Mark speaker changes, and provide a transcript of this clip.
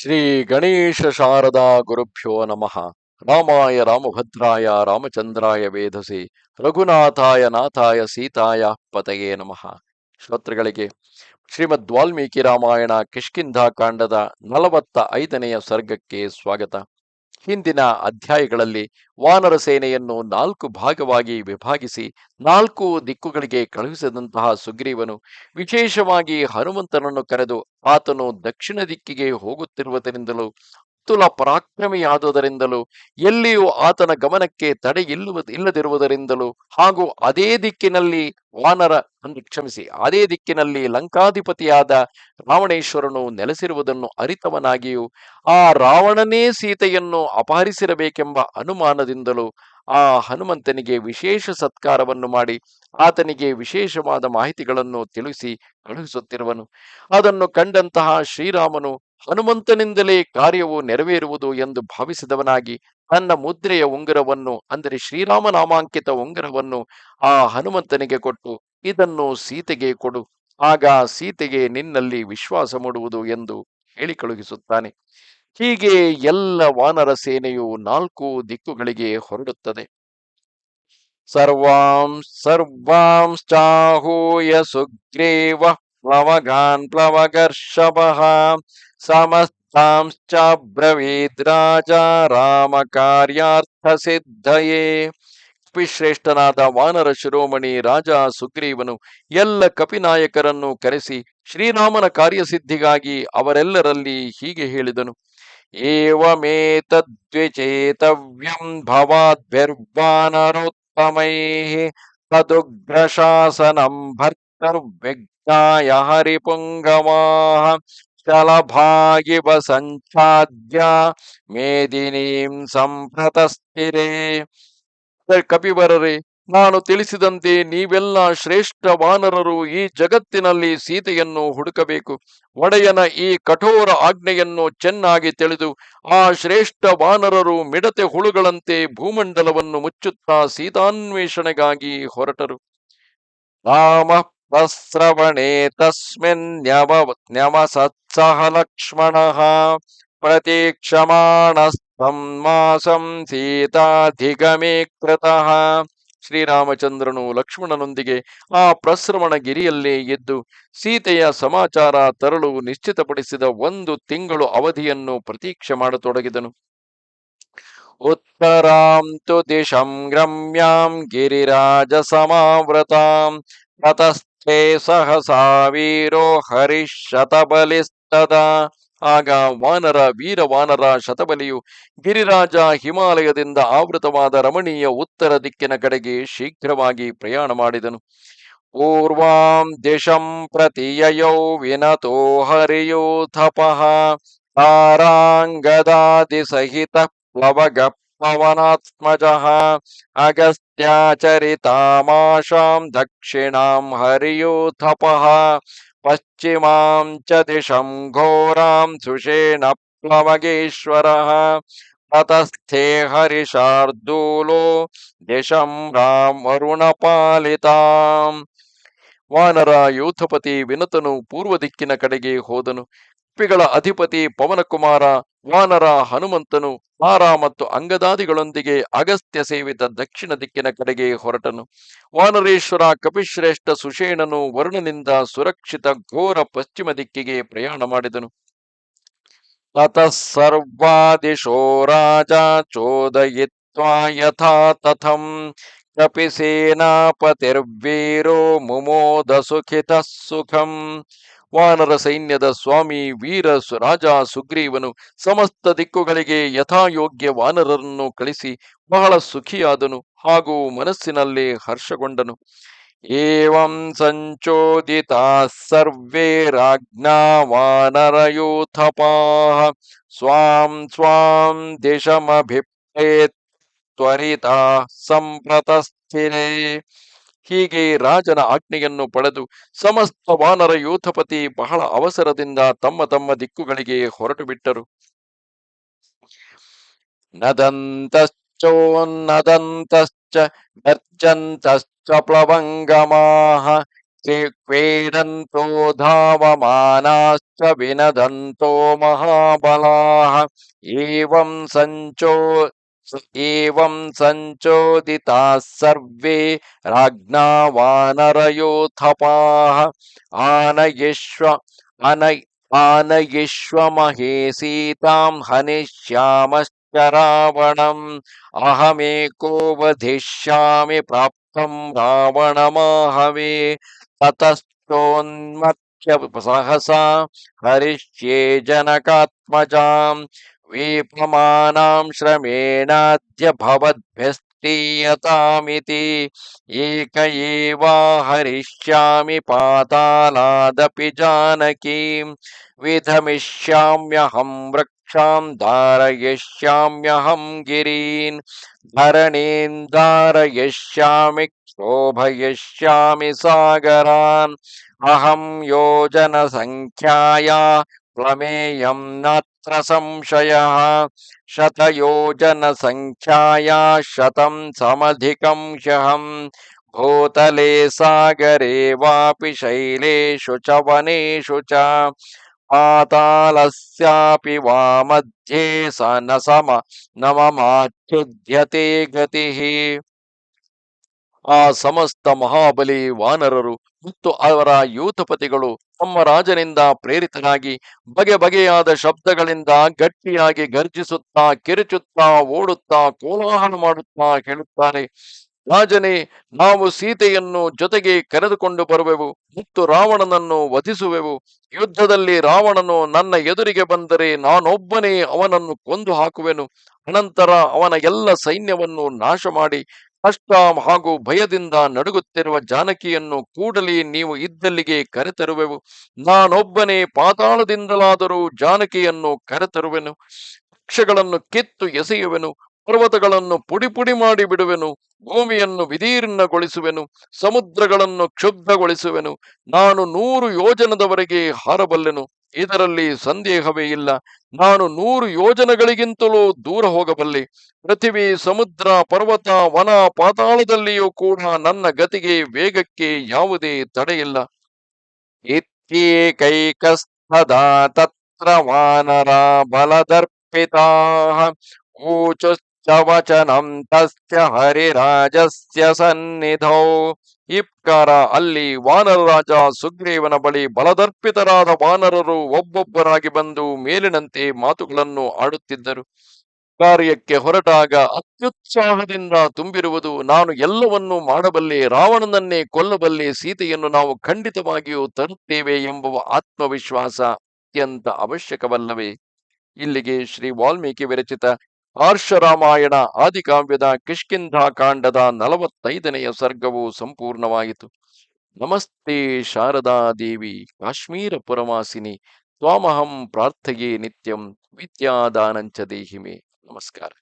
Speaker 1: ಶ್ರೀ ಗಣೇಶ ಶಾರದಾ ಗುರುಭ್ಯೋ ನಮಃ. ರಾಮಾಯ ರಾಮಭದ್ರಾಯ ರಾಮಚಂದ್ರಾಯ ವೇಧಸೆ ರಘುನಾಥಾಯ ನಾಥಾಯ ಸೀತಾಯ ಪತಯೇ ನಮಃ. ಶ್ರೋತೃಗಳಿಗೆ ಶ್ರೀಮದ್ ವಾಲ್ಮೀಕಿ ರಾಮಾಯಣ ಕಿಷ್ಕಿಂಧ ಕಾಂಡದ 45ನೆಯ ಸರ್ಗಕ್ಕೆ ಸ್ವಾಗತ. ಹಿಂದಿನ ಅಧ್ಯಾಯಗಳಲ್ಲಿ ವಾನರ ಸೇನೆಯನ್ನು 4 ಭಾಗವಾಗಿ ವಿಭಾಗಿಸಿ 4 ದಿಕ್ಕುಗಳಿಗೆ ಕಳುಹಿಸಿದಂತಹ ಸುಗ್ರೀವನು ವಿಶೇಷವಾಗಿ ಹನುಮಂತನನ್ನು ಕರೆದು ಆತನು ದಕ್ಷಿಣ ದಿಕ್ಕಿಗೆ ಹೋಗುತ್ತಿರುವುದರಿಂದಲೂ ತುಲ ಪರಾಕ್ರಮಿಯಾದುದರಿಂದಲೂ ಎಲ್ಲಿಯೂ ಆತನ ಗಮನಕ್ಕೆ ತಡೆ ಇಲ್ಲದಿರುವುದರಿಂದಲೂ ಹಾಗೂ ಅದೇ ದಿಕ್ಕಿನಲ್ಲಿ ಅದೇ ದಿಕ್ಕಿನಲ್ಲಿ ಲಂಕಾಧಿಪತಿಯಾದ ರಾವಣೇಶ್ವರನು ನೆಲೆಸಿರುವುದನ್ನು ಅರಿತವನಾಗಿಯೂ ಆ ರಾವಣನೇ ಸೀತೆಯನ್ನು ಅಪಹರಿಸಿರಬೇಕೆಂಬ ಅನುಮಾನದಿಂದಲೂ ಆ ಹನುಮಂತನಿಗೆ ವಿಶೇಷ ಸತ್ಕಾರವನ್ನು ಮಾಡಿ ಆತನಿಗೆ ವಿಶೇಷವಾದ ಮಾಹಿತಿಗಳನ್ನು ತಿಳಿಸಿ ಕಳುಹಿಸುತ್ತಿರುವನು. ಅದನ್ನು ಕಂಡಂತಹ ಶ್ರೀರಾಮನು ಹನುಮಂತನಿಂದಲೇ ಕಾರ್ಯವು ನೆರವೇರುವುದು ಎಂದು ಭಾವಿಸಿದವನಾಗಿ ತನ್ನ ಮುದ್ರೆಯ ಉಂಗುರವನ್ನು, ಅಂದರೆ ಶ್ರೀರಾಮ ನಾಮಾಂಕಿತ ಉಂಗುರವನ್ನು ಆ ಹನುಮಂತನಿಗೆ ಕೊಟ್ಟು, ಇದನ್ನು ಸೀತೆಗೆ ಕೊಡು, ಆಗ ಸೀತೆಗೆ ನಿನ್ನಲ್ಲಿ ವಿಶ್ವಾಸ ಮೂಡುವುದು ಎಂದು ಹೇಳಿ ಕಳುಹಿಸುತ್ತಾನೆ. ಹೀಗೆ ಎಲ್ಲ ವಾನರ ಸೇನೆಯು 4 ದಿಕ್ಕುಗಳಿಗೆ ಹೊರಡುತ್ತದೆ. ಸರ್ವಾಂಶ್ಚಾಹೂಯ ಸುಗ್ರೀವ ಪ್ಲವಗಾನ್ ಪ್ಲವಗರ್ಷಭಃ ಸಮಸ್ತಾಂಶ್ಚ ಬ್ರವೀದ್ ರಾಜ ರಾಮ ಕಾರ್ಯಾರ್ಥ ಸಿದ್ಧಯೇ. ಕಪಿಶ್ರೇಷ್ಠನಾದ ವಾನರ ಶಿರೋಮಣಿ ರಾಜ ಸುಗ್ರೀವನು ಎಲ್ಲ ಕಪಿನಾಯಕರನ್ನು ಕರೆಸಿ ಶ್ರೀರಾಮನ ಕಾರ್ಯಸಿದ್ಧಿಗಾಗಿ ಅವರೆಲ್ಲರಲ್ಲಿ ಹೀಗೆ ಹೇಳಿದನು. ಏವಮೇತದ್ವಿಚೇತವ್ಯಂ ಭವಾದ್ಭಿರ್ವಾನರೋತ್ತಮೈಃ ತದುಗ್ರಶಾಸನಂ ಭರ್ತರ್ವಿಘ್ನಾಯ ಹರಿಪುಂಗವಾಃ ಶಲಭಾಗಿವ ಸಂಚಾದ್ಯ ಮೇದಿನೀಂ ಸಂಪ್ರತಸ್ಥಿರೇ. ಕಪಿವರರೇ, ನಾನು ತಿಳಿಸಿದಂತೆ ನೀವೆಲ್ಲ ಶ್ರೇಷ್ಠ ವಾನರರು ಈ ಜಗತ್ತಿನಲ್ಲಿ ಸೀತೆಯನ್ನು ಹುಡುಕಬೇಕು. ಒಡೆಯನ ಈ ಕಠೋರ ಆಜ್ಞೆಯನ್ನು ಚೆನ್ನಾಗಿ ತಿಳಿದು ಆ ಶ್ರೇಷ್ಠ ವಾನರರು ಮಿಡತೆ ಹುಳುಗಳಂತೆ ಭೂಮಂಡಲವನ್ನು ಮುಚ್ಚುತ್ತಾ ಸೀತಾನ್ವೇಷಣೆಗಾಗಿ ಹೊರಟರು. ರಾಮ ಪ್ರಸ್ರವಣೆ ತಸ್ಮಿನ್ ನ್ಯವಸತ್ಸಹ ಲಕ್ಷ್ಮಣಃ ಪ್ರತೀಕ್ಷಮಾಣಸ್ತಂ ಮಾಸಂ ಸೀತಾಧಿಗಮೇ ಕೃತಃ. ಶ್ರೀರಾಮಚಂದ್ರನು ಲಕ್ಷ್ಮಣನೊಂದಿಗೆ ಆ ಪ್ರಸ್ರವಣ ಗಿರಿಯಲ್ಲೇ ಇದ್ದು ಸೀತೆಯ ಸಮಾಚಾರ ತರಲು ನಿಶ್ಚಿತಪಡಿಸಿದ 1 ತಿಂಗಳು ಅವಧಿಯನ್ನು ಪ್ರತೀಕ್ಷೆ ಮಾಡತೊಡಗಿದನು. ಉತ್ತರಾಂ ತು ದಿಶಂ ರಮ್ಯಾಂ ಗಿರಿರಾಜ ಸಮಾವೃತಾಂ ತತಸ್ಥೆ ಸಹಸಾ ವೀರೋ ಹರಿಶತಬಲಿಸ್ತದಾ. ಆಗ ವೀರವಾನರ ಶತಬಲಿಯು ಗಿರಿರಾಜ ಹಿಮಾಲಯದಿಂದ ಆವೃತವಾದ ರಮಣೀಯ ಉತ್ತರ ದಿಕ್ಕಿನ ಕಡೆಗೆ ಶೀಘ್ರವಾಗಿ ಪ್ರಯಾಣ ಮಾಡಿದನು. ಪೂರ್ವಾಂ ದಿಶಂ ಪ್ರತಿ ಯಯೌ ವಿನತೋ ಹರಿಯೂಥಪಃ ತಾರಾಂಗದಾದಿ ಸಹಿತ ಪ್ಲವಗ ಪವನಾತ್ಮಜಃ ಅಗಸ್ತ್ಯಾಚರಿತಾಮಾಶಾಂ ದಕ್ಷಿಣಾಂ ಹರಿಯೂಥಪಃ ಪಶ್ಚಿಮಾಂ ಚ ದಿಶಂ ಘೋರಾಂ ಸುಷೇಣ ಪ್ಲವಗೇಶ್ವರಃ ತತಸ್ಥೆ ಹರಿಶಾರ್ದೂಲೋ ದಿಶಂ ರಾಮ್ ವರುಣಪಾಲಿತಾಂ. ವಾನರ ಯೂಥಪತಿ ವಿನತನು ಪೂರ್ವ ದಿಕ್ಕಿನ ಕಡೆಗೆ ಹೋದನು. ಕಪಿಗಳ ಅಧಿಪತಿ ಪವನಕುಮಾರ ವಾನರ ಹನುಮಂತನು ತಾರ ಮತ್ತು ಅಂಗದಾದಿಗಳೊಂದಿಗೆ ಅಗಸ್ತ್ಯ ಸೇವಿತ ದಕ್ಷಿಣ ದಿಕ್ಕಿನ ಕಡೆಗೆ ಹೊರಟನು. ವಾನರೇಶ್ವರ ಕಪಿಶ್ರೇಷ್ಠ ಸುಷೇಣನು ವರುಣನಿಂದ ಸುರಕ್ಷಿತ ಘೋರ ಪಶ್ಚಿಮ ದಿಕ್ಕಿಗೆ ಪ್ರಯಾಣ ಮಾಡಿದನು. ತತಃ ಸರ್ವಾದಿಶೋ ರಾಜ ಚೋದಯಿತ್ವಾ ಯಥಾ ತಥಂ ಕಪಿಸೇನಾಪತಿರ್ವೀರೋ ಮುಮೋದ ಸುಖಿತಃ ಸುಖಂ. ವಾನರ ಸೈನ್ಯದ ಸ್ವಾಮಿ ವೀರ ರಾಜ ಸುಗ್ರೀವನು ಸಮಸ್ತ ದಿಕ್ಕುಗಳಿಗೆ ಯಥಾಯೋಗ್ಯ ವಾನರರನ್ನು ಕಳಿಸಿ ಬಹಳ ಸುಖಿಯಾದನು ಹಾಗೂ ಮನಸ್ಸಿನಲ್ಲಿ ಹರ್ಷಗೊಂಡನು. ಏವಂ ಸಂಚೋದಿತಾ ಸರ್ವೇ ರಾಜ್ಞಾ ವಾನರಯೂಥಪಾಃ ಸ್ವಾಂ ಸ್ವಾಂ ದಿಶಮಭಿಪ್ರೇತ್ ತ್ವರಿತಾ ಸಂಪ್ರತಸ್ಥಿರೇ. ಹೀಗೆ ರಾಜನ ಆಜ್ಞೆಯನ್ನು ಪಡೆದು ಸಮಸ್ತ ವಾನರ ಯೂಥಪತಿ ಬಹಳ ಅವಸರದಿಂದ ತಮ್ಮ ತಮ್ಮ ದಿಕ್ಕುಗಳಿಗೆ ಹೊರಟು ಬಿಟ್ಟರು. ನದಂತಶ್ಚೋನ್ನದಂತಶ್ಚ ಗರ್ಜಂತಶ್ಚ ಪ್ಲವಂಗಮಾಃ क्वेदन्तो धावमानाश्च विनदन्तो महाबलाः एवं सञ्चोदिताः सर्वे राज्ञा वानरयोथपाः आनयिष्व अनय आनयिष्वमहे सीतां हनिष्यामश्च रावणम् अहमेको वधिष्यामि प्राप्तं रावणमाहवे ततश्चोन्मत्स्य सहसा हरिष्ये जनकात्मजाम् वेपमानां श्रमेणाद्य भवद्भ्यस्तीयतामिति एक एवा हरिष्यामि पातालादपि जानकीं विधमिष्याम्यहं वृक्षां धारयिष्याम्यहं गिरीन् धरणीं धारयिष्यामि क्षोभयिष्यामि सागरान् अहं योजनसङ्ख्याया प्रमेयं नात्र संशयः शतयोजनसङ्ख्याया शतं समधिकं ह्यहम् भूतले सागरे वापि शैलेषु च वनेषु च पातालस्यापि वा मध्ये स न ममाच्युध्यते गतिः ಆ ಸಮಸ್ತ ಮಹಾಬಲಿ ವಾನರರು ಮತ್ತು ಅವರ ಯೂಥಪತಿಗಳು ತಮ್ಮ ರಾಜನಿಂದ ಪ್ರೇರಿತರಾಗಿ ಬಗೆ ಬಗೆಯಾದ ಶಬ್ದಗಳಿಂದ ಗಟ್ಟಿಯಾಗಿ ಗರ್ಜಿಸುತ್ತಾ ಕಿರುಚುತ್ತಾ ಓಡುತ್ತಾ ಕೋಲಾಹಲ ಮಾಡುತ್ತಾ ಹೇಳುತ್ತಾರೆ. ರಾಜನೇ, ನಾವು ಸೀತೆಯನ್ನು ಜೊತೆಗೆ ಕರೆದುಕೊಂಡು ಬರುವೆವು ಮತ್ತು ರಾವಣನನ್ನು ವಧಿಸುವೆವು. ಯುದ್ಧದಲ್ಲಿ ರಾವಣನು ನನ್ನ ಎದುರಿಗೆ ಬಂದರೆ ನಾನೊಬ್ಬನೇ ಅವನನ್ನು ಕೊಂದು ಹಾಕುವೆನು. ಅನಂತರ ಅವನ ಎಲ್ಲ ಸೈನ್ಯವನ್ನು ನಾಶ ಮಾಡಿ ಕಷ್ಟ ಹಾಗೂ ಭಯದಿಂದ ನಡುಗುತ್ತಿರುವ ಜಾನಕಿಯನ್ನು ಕೂಡಲೇ ನೀವು ಇದ್ದಲ್ಲಿಗೆ ಕರೆತರುವೆವು. ನಾನೊಬ್ಬನೇ ಪಾತಾಳದಿಂದಲಾದರೂ ಜಾನಕಿಯನ್ನು ಕರೆತರುವೆನು. ವೃಕ್ಷಗಳನ್ನು ಕಿತ್ತು ಎಸೆಯುವೆನು, ಪರ್ವತಗಳನ್ನು ಪುಡಿ ಪುಡಿ ಮಾಡಿ ಬಿಡುವೆನು, ಭೂಮಿಯನ್ನು ವಿದೀರ್ಣಗೊಳಿಸುವೆನು, ಸಮುದ್ರಗಳನ್ನು ಕ್ಷುಬ್ಧಗೊಳಿಸುವೆನು. ನಾನು 100 ಯೋಜನದವರೆಗೆ ಹಾರಬಲ್ಲೆನು, ಇದರಲ್ಲಿ ಸಂದೇಹವೇ ಇಲ್ಲ. ನಾನು 100 ಯೋಜನಗಳಿಗಿಂತಲೂ ದೂರ ಹೋಗಬಲ್ಲೆ. ಪೃಥಿವಿ, ಸಮುದ್ರ, ಪರ್ವತ, ವನ, ಪಾತಾಳದಲ್ಲಿಯೂ ಕೂಡ ನನ್ನ ಗತಿಗೆ ವೇಗಕ್ಕೆ ಯಾವುದೇ ತಡೆಯಿಲ್ಲ. ಇತ್ಯೇಕೈಕಸ್ತದಾ ತತ್ರ ವಾನರ ಬಲದರ್ಪಿತಾಃ ಊಚುಶ್ಚ ವಚನಂ ತಸ್ಯ ಹರಿರಾಜಸ್ಯ ಸನ್ನಿಧೌ. ಈ ಪ್ರಕಾರ ಅಲ್ಲಿ ವಾನರರಾಜ ಸುಗ್ರೀವನ ಬಳಿ ಬಲದರ್ಪಿತರಾದ ವಾನರರು ಒಬ್ಬೊಬ್ಬರಾಗಿ ಬಂದು ಮೇಲಿನಂತೆ ಮಾತುಗಳನ್ನು ಆಡುತ್ತಿದ್ದರು. ಕಾರ್ಯಕ್ಕೆ ಹೊರಟಾಗ ಅತ್ಯುತ್ಸಾಹದಿಂದ ತುಂಬಿರುವುದು. ನಾನು ಎಲ್ಲವನ್ನೂ ಮಾಡಬಲ್ಲೆ, ರಾವಣನನ್ನೇ ಕೊಲ್ಲಬಲ್ಲೆ, ಸೀತೆಯನ್ನು ನಾವು ಖಂಡಿತವಾಗಿಯೂ ತರುತ್ತೇವೆ ಎಂಬುವ ಆತ್ಮವಿಶ್ವಾಸ ಅತ್ಯಂತ ಅವಶ್ಯಕವಲ್ಲವೇ? ಇಲ್ಲಿಗೆ ಶ್ರೀ ವಾಲ್ಮೀಕಿ ವಿರಚಿತ ಆರ್ಷರಾಮಾಯಣ ಆದಿಕಾವ್ಯದ ಕಿಷ್ಕಿಂಧಾಕಾಂಡದ 45ನೆಯ ಸರ್ಗವು ಸಂಪೂರ್ಣವಾಯಿತು. ನಮಸ್ತೆ ಶಾರದಾ ದೇವಿ ಕಾಶ್ಮೀರ ಪುರವಾಸಿನಿ ತ್ವಾಮಹಂ ಪ್ರಾರ್ಥಯೇ ನಿತ್ಯಂ ವಿದ್ಯಾದಾನಂಚ ದೇಹಿಮೆ. ನಮಸ್ಕಾರ.